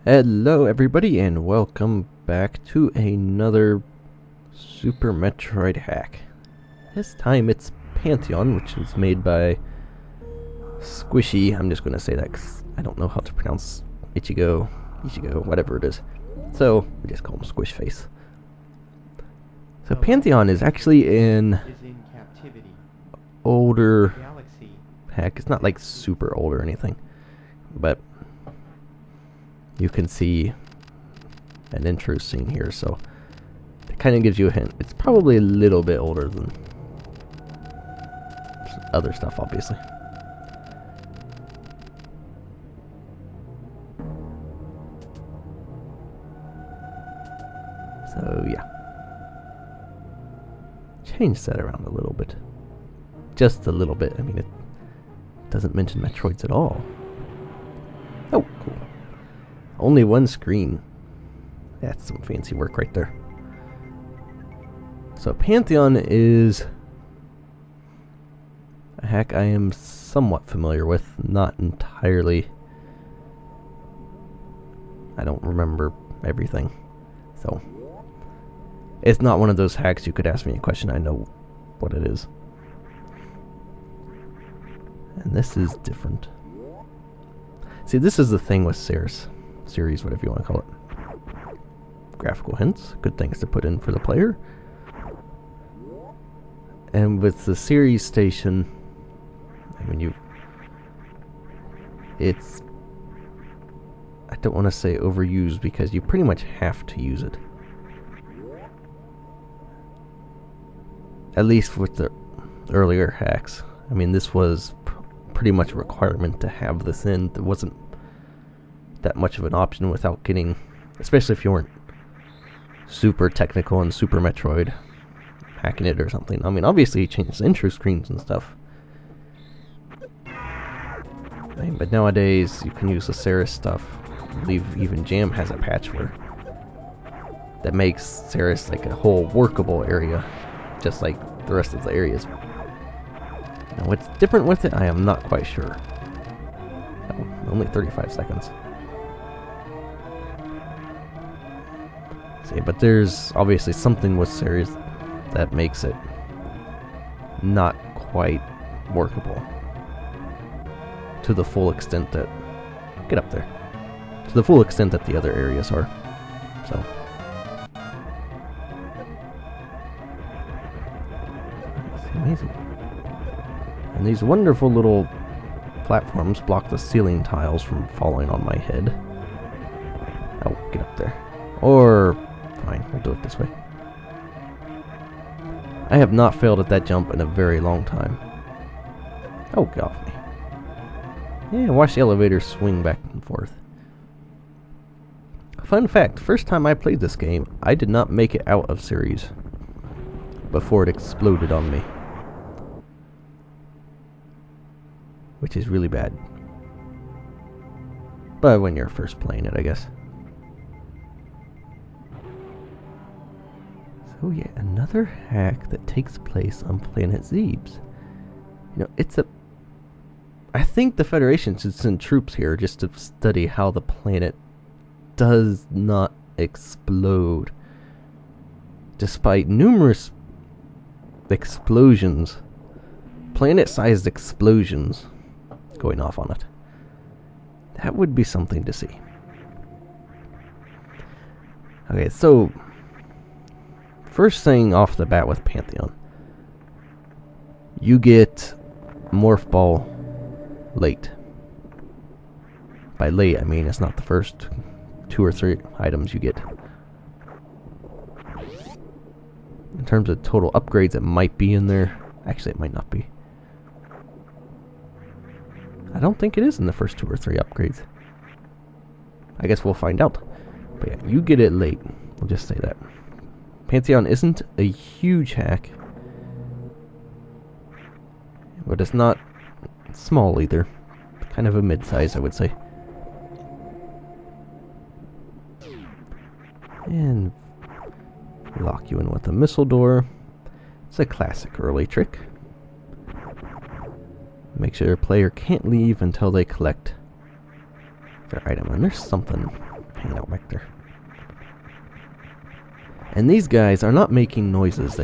Hello everybody and welcome back to another Super Metroid hack. This time it's Pantheon, which is made by Squishy. I'm just going to say that because I don't know how to pronounce Ichigo, whatever it is. So we just call him Squishface. So Pantheon is actually in older hack. It's not like super old or anything, but you can see an intro scene here, so it kind of gives you a hint. It's probably a little bit older than other stuff, obviously. So yeah, change that around a little bit, just a little bit. I mean, it doesn't mention Metroids at all. Oh, cool. Only one screen. That's some fancy work right there. So Pantheon is a hack I am somewhat familiar with, not entirely. I don't remember everything. So it's not one of those hacks you could ask me a question, I know what it is. And this is different. See, this is the thing with Ceres, whatever you want to call it. Graphical hints, good things to put in for the player. And with the Ceres station, I mean, it's, I don't want to say overused because you pretty much have to use it. At least with the earlier hacks. I mean, this was pretty much a requirement to have this in. There wasn't that much of an option without getting, especially if you weren't super technical in Super Metroid, hacking it or something. I mean, obviously you changed the intro screens and stuff. I mean, but nowadays you can use the Ceres stuff. I believe even Jam has a patch where that makes Ceres like a whole workable area, just like the rest of the areas. Now what's different with it, I am not quite sure. Oh, only 35 seconds. See, but there's obviously something with Ceres that makes it not quite workable to the full extent that, get up there, to the full extent that the other areas are. So it's amazing. And these wonderful little platforms block the ceiling tiles from falling on my head. Oh, get up there. Or fine, we'll do it this way. I have not failed at that jump in a very long time. Oh, get off me. Yeah, watch the elevator swing back and forth. Fun fact, first time I played this game, I did not make it out of Ceres before it exploded on me. Which is really bad. But when you're first playing it, I guess. So yeah, another hack that takes place on planet Zebes. You know, it's a... I think the Federation should send troops here just to study how the planet does not explode. Despite numerous explosions, planet-sized explosions going off on it. That would be something to see. Okay, so first thing off the bat with Pantheon, you get Morph Ball late. By late, I mean it's not the first 2 or 3 items you get. In terms of total upgrades, it might be in there. Actually, it might not be. I don't think it is in the first 2 or 3 upgrades. I guess we'll find out. But yeah, you get it late. We'll just say that. Pantheon isn't a huge hack, but it's not small either. Kind of a mid-size, I would say. And lock you in with a missile door. It's a classic early trick. Make sure your player can't leave until they collect their item. And there's something hanging out back there. And these guys are not making noises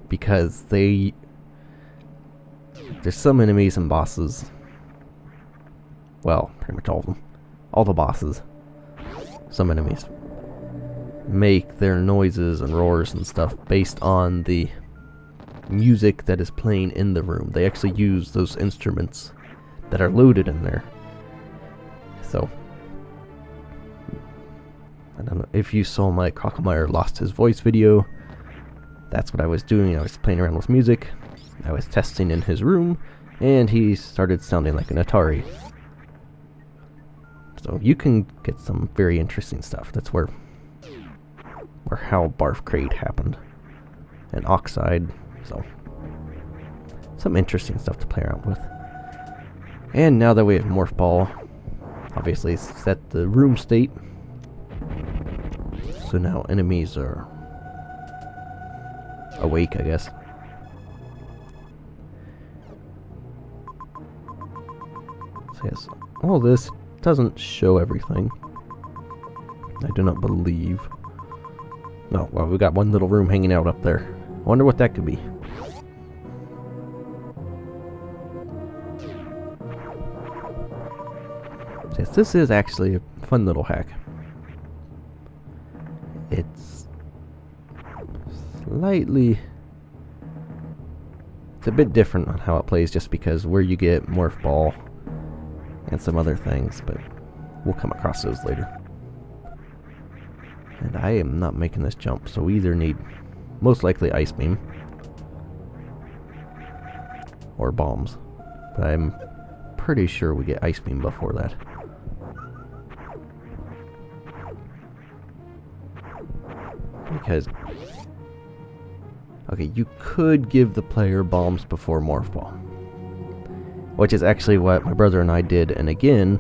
because there's some enemies and bosses. Well, pretty much all of them. All the bosses. Some enemies make their noises and roars and stuff based on the music that is playing in the room. They actually use those instruments that are loaded in there. So, I don't know if you saw my Crocomire Lost His Voice video. That's what I was doing. I was playing around with music. I was testing in his room, and he started sounding like an Atari. So you can get some very interesting stuff. That's where how Barf Crate happened. And Oxide. So, some interesting stuff to play around with. And now that we have Morph Ball, obviously set the room state. So now enemies are awake, I guess. So yes, all this doesn't show everything. I do not believe. Oh, well, we got one little room hanging out up there. I wonder what that could be. Yes, this is actually a fun little hack. It's a bit different on how it plays just because where you get Morph Ball and some other things, but we'll come across those later. And I am not making this jump, so we either need most likely Ice Beam or bombs, but I'm pretty sure we get Ice Beam before that. Because, okay, you could give the player bombs before Morph Ball, which is actually what my brother and I did, and again,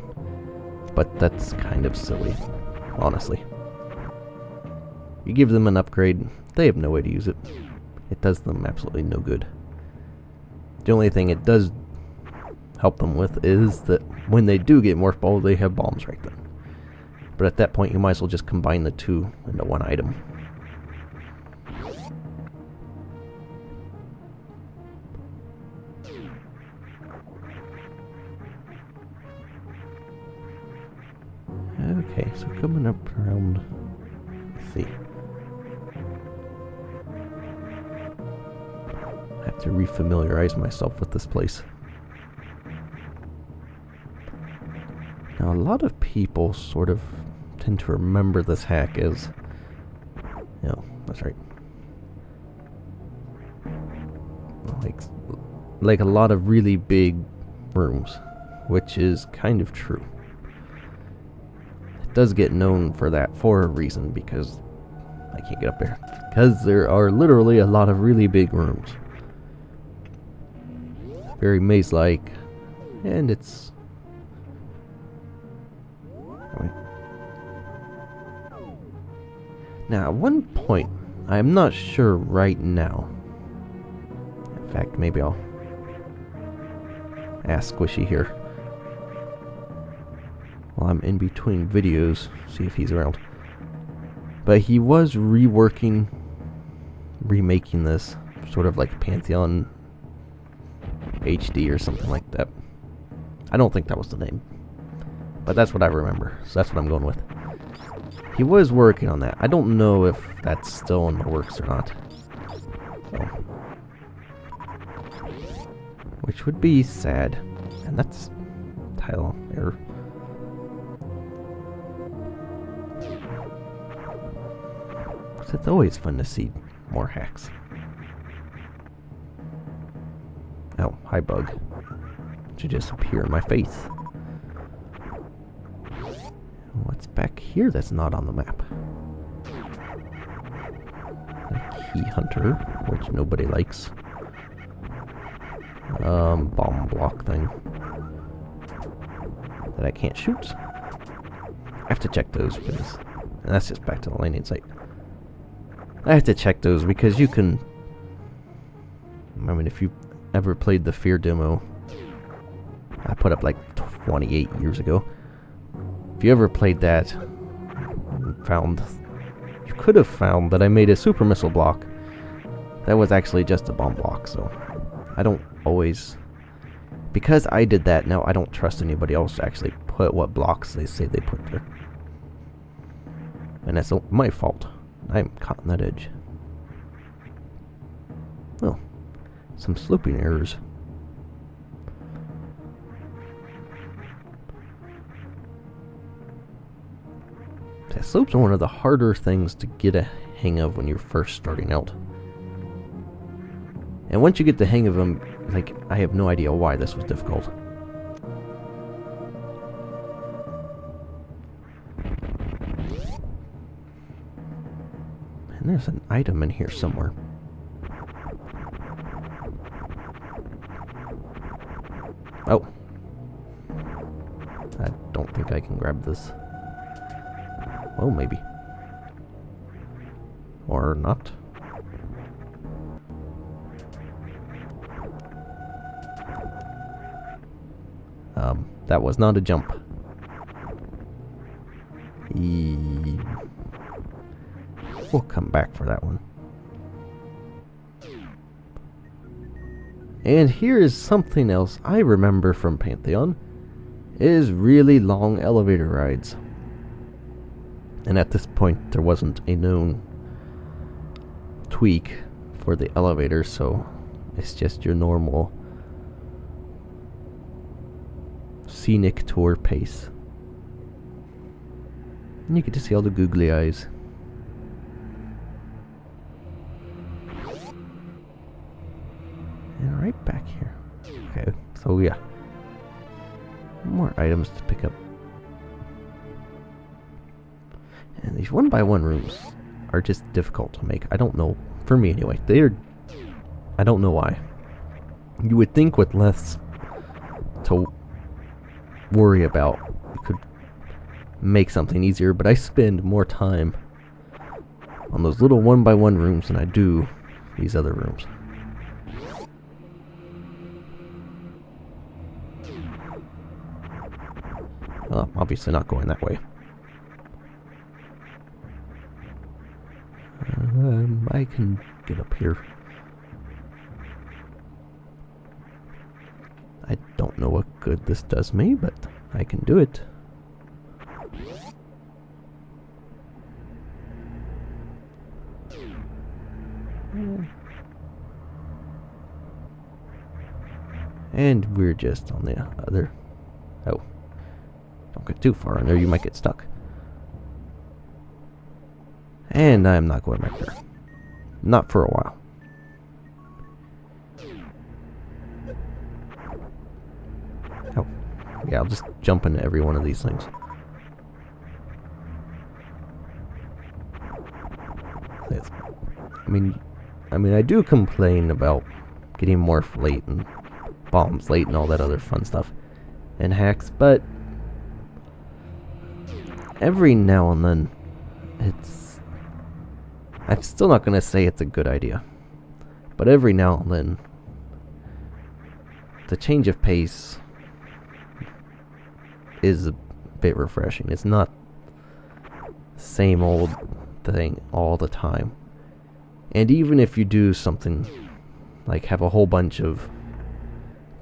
but that's kind of silly, honestly. You give them an upgrade, they have no way to use it. It does them absolutely no good. The only thing it does help them with is that when they do get Morph Ball, they have bombs right then. But at that point, you might as well just combine the two into one item. Okay, so coming up around, let's see. I have to refamiliarize myself with this place. Now, a lot of people sort of tend to remember this hack as, you know, that's right. Like a lot of really big rooms, which is kind of true. It does get known for that for a reason, because I can't get up there. Because there are literally a lot of really big rooms. Very maze-like, and it's... Now, at one point, I am not sure right now. In fact, maybe I'll ask Squishy here while I'm in between videos, see if he's around. But he was remaking this, sort of like Pantheon HD or something like that. I don't think that was the name, but that's what I remember, so that's what I'm going with. He was working on that. I don't know if that's still in the works or not. So, which would be sad. And that's tile error. So it's always fun to see more hacks. Oh, hi bug. Should just appear in my face. What's back here that's not on the map? A key hunter, which nobody likes. Bomb block thing that I can't shoot. I have to check those because, and that's just back to the landing site. I have to check those because you can, I mean, if you ever played the Fear demo I put up like 28 years ago, if you ever played that, found, that I made a super missile block that was actually just a bomb block, so I don't always... Because I did that, now I don't trust anybody else to actually put what blocks they say they put there. And that's my fault. I'm caught on that edge. Well, some sloping errors. Yeah, slopes are one of the harder things to get a hang of when you're first starting out. And once you get the hang of them, like, I have no idea why this was difficult. And there's an item in here somewhere. Oh. I don't think I can grab this. Well, maybe. Or not. That was not a jump. We'll come back for that one. And here is something else I remember from Pantheon, is really long elevator rides. And at this point there wasn't a known tweak for the elevator, so it's just your normal scenic tour pace. And you get to see all the googly eyes. And right back here. Okay, so yeah. More items to pick up. And these one-by-one rooms are just difficult to make. I don't know. For me anyway. I don't know why. You would think with less to worry about, you could make something easier, but I spend more time on those little one-by-one rooms than I do these other rooms. Obviously not going that way. I can get up here. I don't know what good this does me, but I can do it. And we're just on the other... Oh. Don't get too far in there, you might get stuck. And I'm not going back there. Not for a while. Oh. Yeah, I'll just jump into every one of these things. I mean, I do complain about getting Morph late and bombs late and all that other fun stuff and hacks, but every now and then I'm still not gonna say it's a good idea, but every now and then the change of pace is a bit refreshing. It's not the same old thing all the time. And even if you do something like have a whole bunch of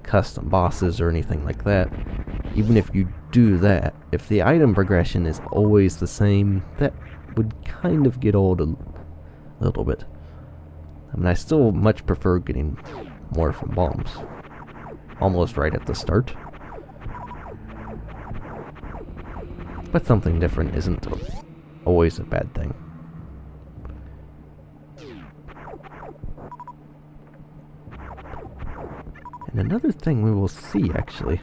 custom bosses or anything like that, even if you do that, if the item progression is always the same, that would kind of get old a little bit. I mean, I still much prefer getting more from bombs almost right at the start, but something different isn't always a bad thing. And another thing we will see, actually,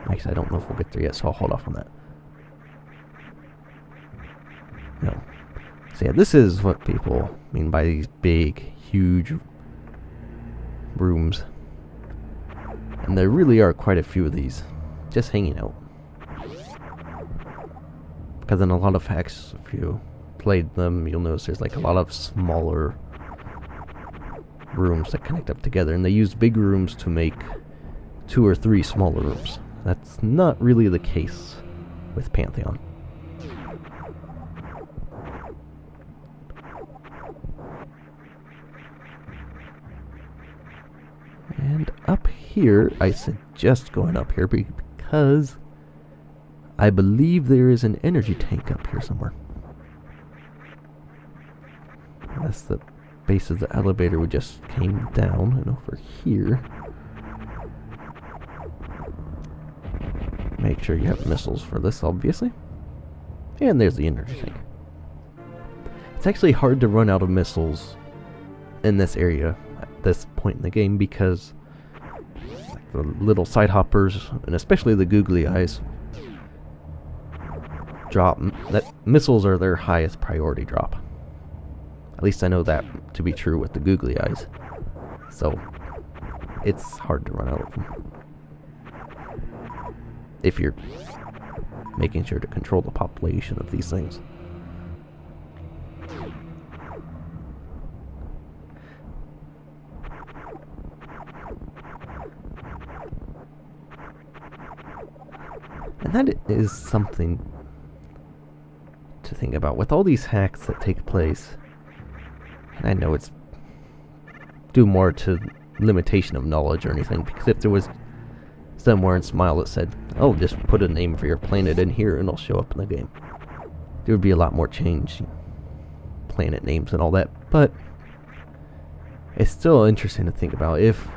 I don't know if we'll get there yet, so I'll hold off on that. No. So yeah, this is what people mean by these big, huge rooms. And there really are quite a few of these just hanging out. Because in a lot of hacks, if you played them, you'll notice there's like a lot of smaller rooms that connect up together, and they use big rooms to make 2 or 3 smaller rooms. That's not really the case with Pantheon. here, I suggest going up here because I believe there is an energy tank up here somewhere. That's the base of the elevator we just came down, and over here. Make sure you have missiles for this, obviously. And there's the energy tank. It's actually hard to run out of missiles in this area at this point in the game because the little side hoppers, and especially the googly eyes, drop. That missiles are their highest priority drop. At least I know that to be true with the googly eyes. So it's hard to run out of them if you're making sure to control the population of these things. And that is something to think about. With all these hacks that take place, and I know it's due more to limitation of knowledge or anything, because if there was somewhere in Smile that said, oh, just put a name for your planet in here and it'll show up in the game, there would be a lot more change, planet names and all that. But it's still interesting to think about if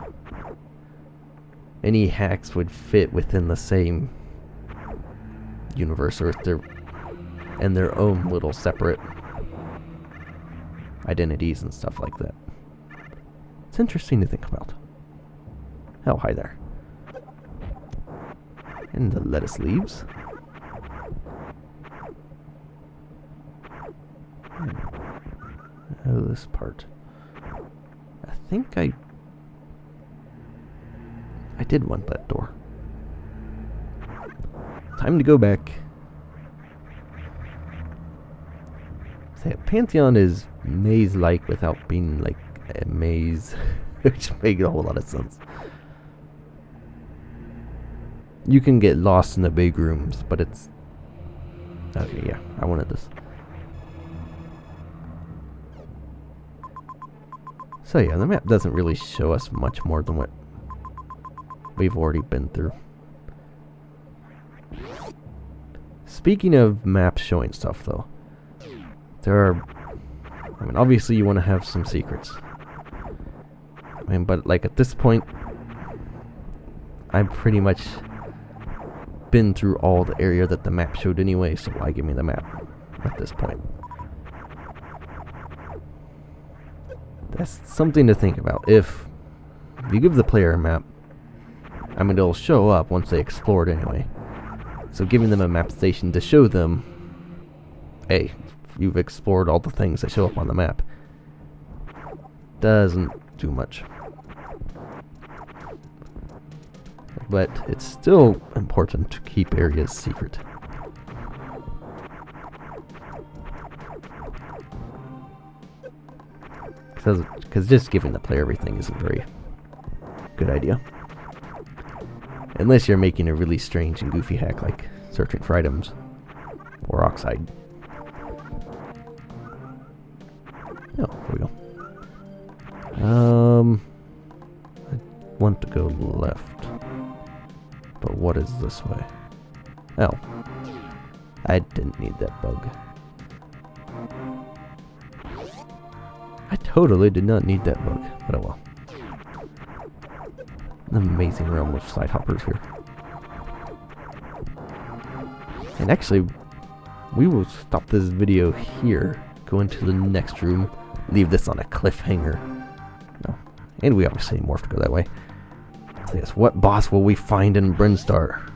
any hacks would fit within the same universe, or if they're in their own little separate identities and stuff like that. It's interesting to think about. Oh, hi there. And the lettuce leaves. Oh, this part. I think I did want that door. Time to go back. Say, Pantheon is maze-like without being like a maze, which makes a whole lot of sense. You can get lost in the big rooms, but it's... Okay, yeah, I wanted this. So yeah, the map doesn't really show us much more than what we've already been through. Speaking of maps showing stuff, though, there are... I mean, obviously you want to have some secrets. I mean, but like at this point, I've pretty much been through all the area that the map showed anyway, so why give me the map at this point? That's something to think about. If you give the player a map, I mean, it'll show up once they explore it anyway. So giving them a map station to show them, hey, you've explored all the things that show up on the map, doesn't do much. But it's still important to keep areas secret. Because just giving the player everything isn't a very good idea. Unless you're making a really strange and goofy hack like searching for items or oxide. Oh, here we go. I want to go left. But what is this way? Oh. I didn't need that bug. I totally did not need that bug, but oh well. An amazing realm of side hoppers here. And actually, we will stop this video here, go into the next room, leave this on a cliffhanger. No. And we obviously morphed to go that way. So yes, what boss will we find in Brinstar?